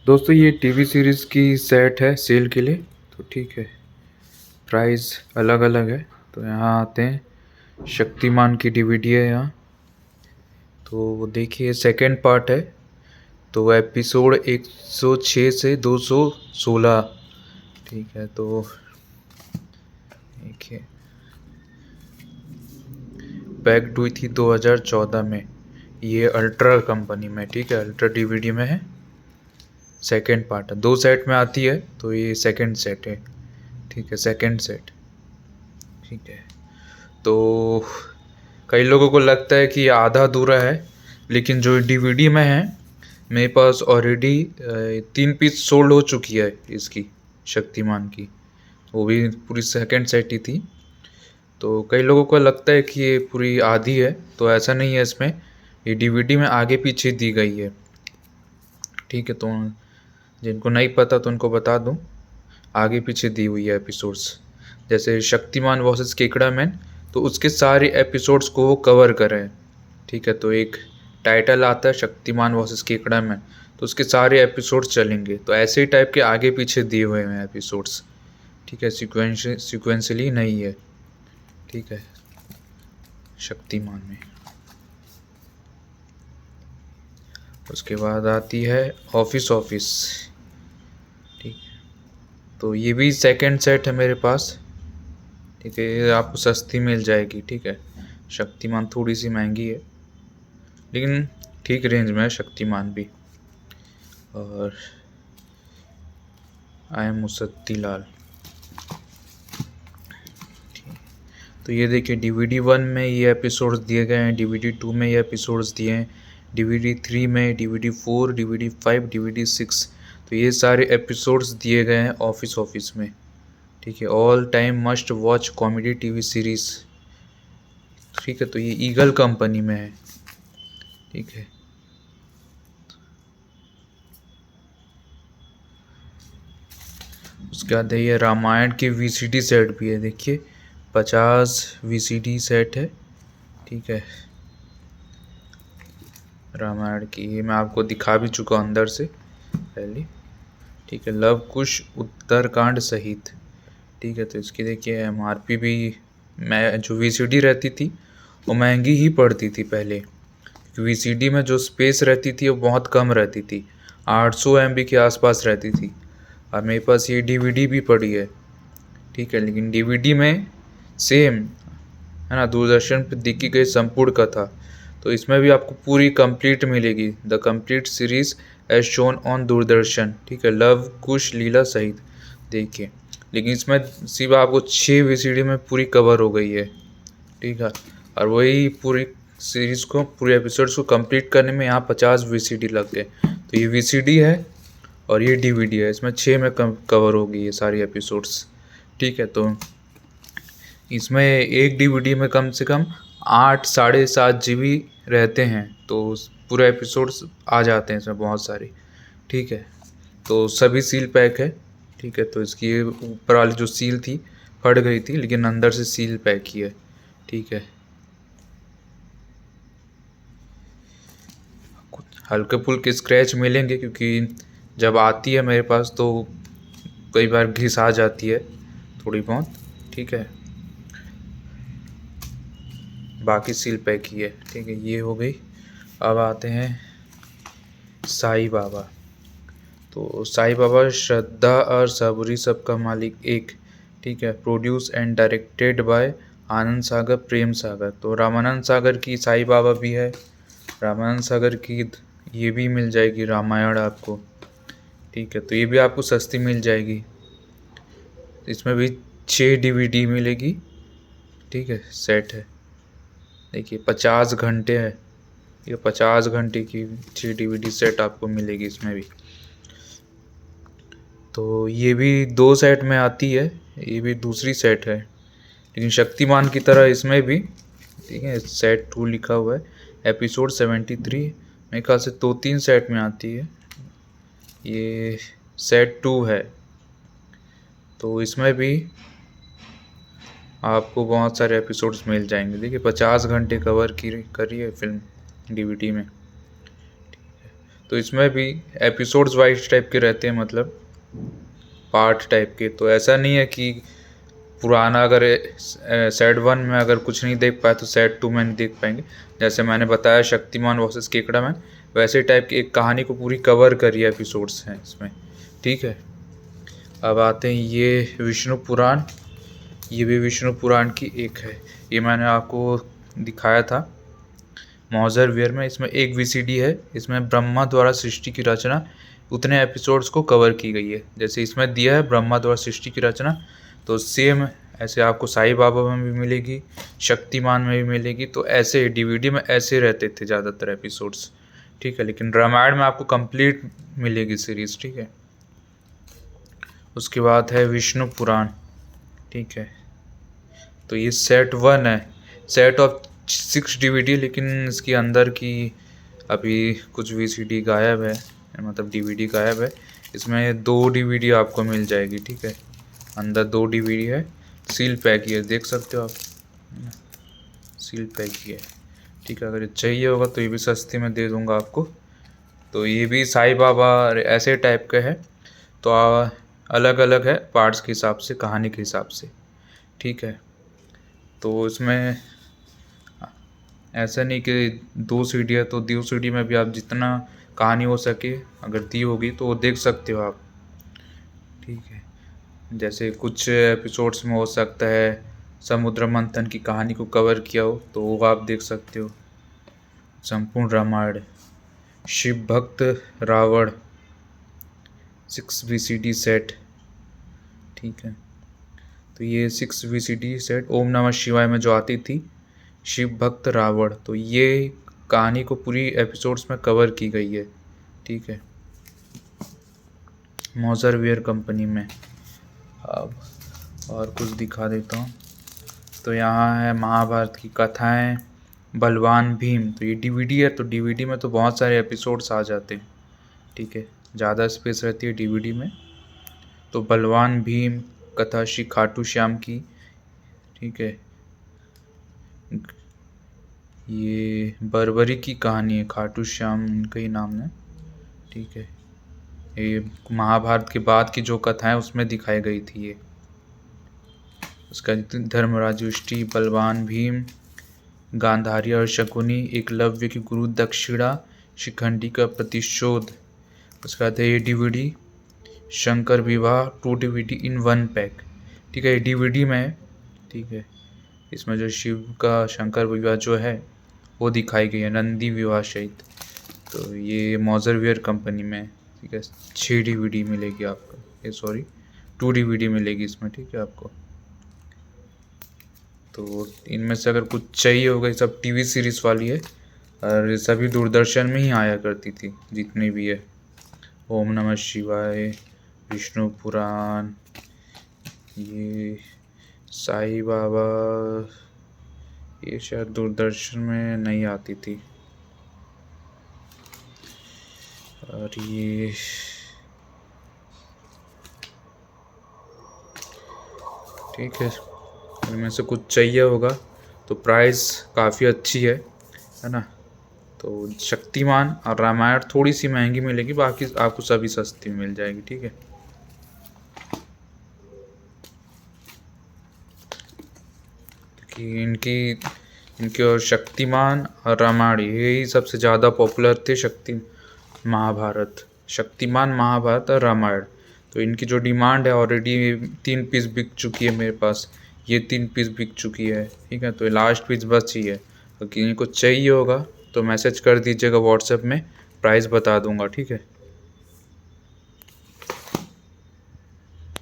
दोस्तों ये TV series की सेट है सेल के लिए। तो ठीक है, प्राइस अलग अलग है। तो यहाँ आते हैं, शक्तिमान की डीवीडी है यहाँ। तो देखिए सेकंड पार्ट है। तो एपिसोड 106 से 216। ठीक है, तो देखिए पैक्ड हुई थी 2014 में। ये अल्ट्रा कंपनी में, ठीक है, अल्ट्रा डीवीडी में है। सेकंड पार्ट है, 2 सेट में आती है, तो ये सेकंड सेट है। ठीक है, सेकंड सेट। ठीक है, तो कई लोगों को लगता है कि ये आधा अधूरा है, लेकिन जो डीवीडी में है मेरे पास ऑलरेडी 3 पीस सोल्ड हो चुकी है इसकी, शक्तिमान की। वो भी पूरी सेकंड सेट ही थी। तो कई लोगों को लगता है कि ये पूरी आधी है, तो ऐसा नहीं है। इसमें ये डीवीडी में आगे पीछे दी गई है। ठीक है, तो जिनको नहीं पता तो उनको बता दूं, आगे पीछे दी हुई है एपिसोड्स। जैसे शक्तिमान वर्सेस केकड़ा मैन, तो उसके सारे एपिसोड्स को वो कवर करे हैं। ठीक है, तो एक टाइटल आता है शक्तिमान वर्सेस केकड़ा मैन, तो उसके सारे एपिसोड्स चलेंगे। तो ऐसे ही टाइप के आगे पीछे दिए हुए हैं एपिसोड्स। ठीक है, सिक्वेंशली नहीं है। ठीक है, शक्तिमान में। उसके बाद आती है ऑफिस ऑफिस। ठीक है, तो ये भी सेकंड सेट है मेरे पास। ठीक है, ये आपको सस्ती मिल जाएगी। ठीक है, शक्तिमान थोड़ी सी महंगी है, लेकिन ठीक रेंज में है शक्तिमान भी। और आई एम मुसद्दी लाल। तो ये देखिए डीवीडी 1 में ये एपिसोड्स दिए गए हैं, डीवीडी 2 में ये एपिसोड्स दिए हैं, डीवीडी 3 में, डीवीडी 4, डीवीडी 5, डीवीडी 6। तो ये सारे एपिसोड्स दिए गए हैं ऑफिस ऑफिस में। ठीक है, all time must watch comedy TV series. ठीक है, तो ये ईगल कंपनी में है। ठीक है, उसके बाद ये रामायण की वीसीडी सेट भी है। देखिए 50 वीसीडी सेट है। ठीक है, रामायण की ये मैं आपको दिखा भी चुका हूँ अंदर से पहले। ठीक है, लव कुश उत्तरकांड सहित। ठीक है, तो इसकी देखिए एमआरपी भी, मैं जो वीसीडी रहती थी वो महंगी ही पड़ती थी पहले। वीसीडी में जो स्पेस रहती थी वो बहुत कम रहती थी, 800 MB के आसपास रहती थी। और मेरे पास ये डीवीडी भी पड़ी है। ठीक है, लेकिन डीवीडी में सेम है ना, दूरदर्शन पर देखी गई संपूर्ण कथा, तो इसमें भी आपको पूरी कंप्लीट मिलेगी, the complete series as shown on Doordarshan. ठीक है, लव कुश लीला सहित। देखिए, लेकिन इसमें सिर्फ आपको 6 वीसीडी में पूरी कवर हो गई है। ठीक है, और वही पूरी सीरीज़ को, पूरे एपिसोड्स को कंप्लीट करने में यहाँ 50 वीसीडी लग गए। तो ये वीसीडी है और ये डीवीडी है, इसमें 6 में कवर होगी ये सारी एपिसोड्स। ठीक है, तो इसमें एक डीवीडी में कम से कम 8 7.5 GB रहते हैं, तो पूरे एपिसोड्स आ जाते हैं इसमें बहुत सारे। ठीक है, तो सभी सील पैक है। ठीक है, तो इसकी ऊपर वाली जो सील थी फट गई थी, लेकिन अंदर से सील पैक ही है। ठीक है, हल्के फुल्के स्क्रैच मिलेंगे, क्योंकि जब आती है मेरे पास तो कई बार घिस आ जाती है थोड़ी बहुत। ठीक है, बाकी सील पैक ही है। ठीक है, ये हो गई। अब आते हैं साईं बाबा। तो साईं बाबा श्रद्धा और सबूरी सबका मालिक एक। ठीक है, produce and directed by Anand Sagar Prem Sagar. तो रामानंद सागर की साईं बाबा भी है, रामानंद सागर की ये भी मिल जाएगी रामायण आपको। ठीक है, तो ये भी आपको सस्ती मिल जाएगी। इसमें भी 6 डीवीडी मिलेगी। ठीक है, सेट है। देखिए 50 घंटे है, ये 50 घंटे की 6 डीवीडी सेट आपको मिलेगी इसमें भी। तो ये भी 2 सेट में आती है, ये भी दूसरी सेट है, लेकिन शक्तिमान की तरह इसमें भी। ठीक है, सेट 2 लिखा हुआ है, एपिसोड 73। मेरे ख्याल से 2-3 सेट में आती है, ये सेट 2 है। तो इसमें भी आपको बहुत सारे एपिसोड्स मिल जाएंगे। देखिए 50 घंटे कवर की करी है फिल्म डीवीडी में। तो इसमें भी एपिसोड्स वाइज टाइप के रहते हैं, मतलब पार्ट टाइप के। तो ऐसा नहीं है कि पुराना अगर सेट 1 में अगर कुछ नहीं देख पाए तो सेट 2 में नहीं देख पाएंगे। जैसे मैंने बताया शक्तिमान वर्सेस केकड़ा मैन, वैसे टाइप की एक कहानी को पूरी कवर करी एपिसोड्स हैं इसमें, ठीक है। अब आते हैं ये विष्णु पुराण। ये भी विष्णु पुराण की एक है, ये मैंने आपको दिखाया था मौजरवीर में। इसमें एक वीसीडी है, इसमें ब्रह्मा द्वारा सृष्टि की रचना उतने एपिसोड्स को कवर की गई है। जैसे इसमें दिया है ब्रह्मा द्वारा सृष्टि की रचना, तो सेम ऐसे आपको साईं बाबा में भी मिलेगी, शक्तिमान में भी मिलेगी। तो ऐसे डीवीडी में ऐसे रहते थे ज़्यादातर एपिसोड्स, ठीक है। लेकिन रामायण में आपको कंप्लीट मिलेगी सीरीज़, ठीक है। उसके बाद है विष्णु पुराण, ठीक है। तो ये सेट 1 है, सेट ऑफ 6 डीवीडी, लेकिन इसके अंदर की अभी कुछ वीसीडी गायब है, मतलब डीवीडी गायब है। इसमें 2 डीवीडी आपको मिल जाएगी, ठीक है। अंदर 2 डीवीडी है, सील पैक ही है, देख सकते हो आप, सील पैक ही है, ठीक है। अगर चाहिए होगा तो ये भी सस्ते में दे दूंगा आपको। तो ये भी साईं बाबा ऐसे टाइप का है, तो अलग अलग है पार्ट्स के हिसाब से, कहानी के हिसाब से, ठीक है। तो इसमें ऐसा नहीं कि 2 सीडी है तो 2 सीडी में भी आप जितना कहानी हो सके अगर दी होगी तो वो देख सकते हो आप, ठीक है। जैसे कुछ एपिसोड्स में हो सकता है समुद्र मंथन की कहानी को कवर किया हो, तो वो आप देख सकते हो। संपूर्ण रामायण, शिव भक्त रावण 6 वीसीडी सेट, ठीक है। तो ये 6 वीसीडी सेट ओम नमः शिवाय में जो आती थी, शिव भक्त रावण, तो ये कहानी को पूरी एपिसोड्स में कवर की गई है, ठीक है, मौजरवीर कंपनी में। अब और कुछ दिखा देता हूँ। तो यहाँ है महाभारत की कथाएं, बलवान भीम। तो ये डीवीडी है, तो डीवीडी में तो बहुत सारे एपिसोड्स आ जाते हैं, ठीक है, ज़्यादा स्पेस रहती है डीवीडी में। तो बलवान भीम कथा श्री खाटू श्याम की, ठीक है। ये बरबरी की कहानी है, खाटू श्याम इनका ही नाम है, ठीक है। ये महाभारत के बाद की जो कथाएं उसमें दिखाई गई थी ये। उसका धर्मराज युष्टि, बलवान भीम, गांधारी और शकुनी, एकलव्य की गुरु दक्षिणा, शिखंडी का प्रतिशोध। उसका बाद है ये डीवीडी शंकर विवाह 2 डीवीडी इन 1 पैक, ठीक है। ये डीवीडी में, ठीक है, इसमें जो शिव का शंकर विवाह जो है वो दिखाई गई है, नंदी विवाह सहित। तो ये मौजरवीर कंपनी में, ठीक है, 6 डीवीडी मिलेगी आपको, ये सॉरी 2 डीवीडी मिलेगी इसमें, ठीक है आपको। तो इनमें से अगर कुछ चाहिए होगा, ये सब टीवी सीरीज़ वाली है और ये सभी दूरदर्शन में ही आया करती थी जितनी भी है। ओम नमः शिवाय, विष्णु पुराण, ये साईं बाबा, ये शायद दूरदर्शन में नहीं आती थी। और ये ठीक है, इनमें से कुछ चाहिए होगा तो प्राइस काफ़ी अच्छी है ना। तो शक्तिमान और रामायण थोड़ी सी महंगी मिलेगी, बाकी आपको सभी सस्ती मिल जाएगी, ठीक है। कि इनके और शक्तिमान और रामायण यही सबसे ज़्यादा पॉपुलर थे, महाभारत, शक्तिमान, महाभारत और रामायण। तो इनकी जो डिमांड है ऑलरेडी 3 पीस बिक चुकी है मेरे पास, ये 3 पीस बिक चुकी है, ठीक है। तो लास्ट पीस बची है, तो इनको चाहिए होगा तो मैसेज कर दीजिएगा व्हाट्सएप में, प्राइस बता दूंगा, ठीक है।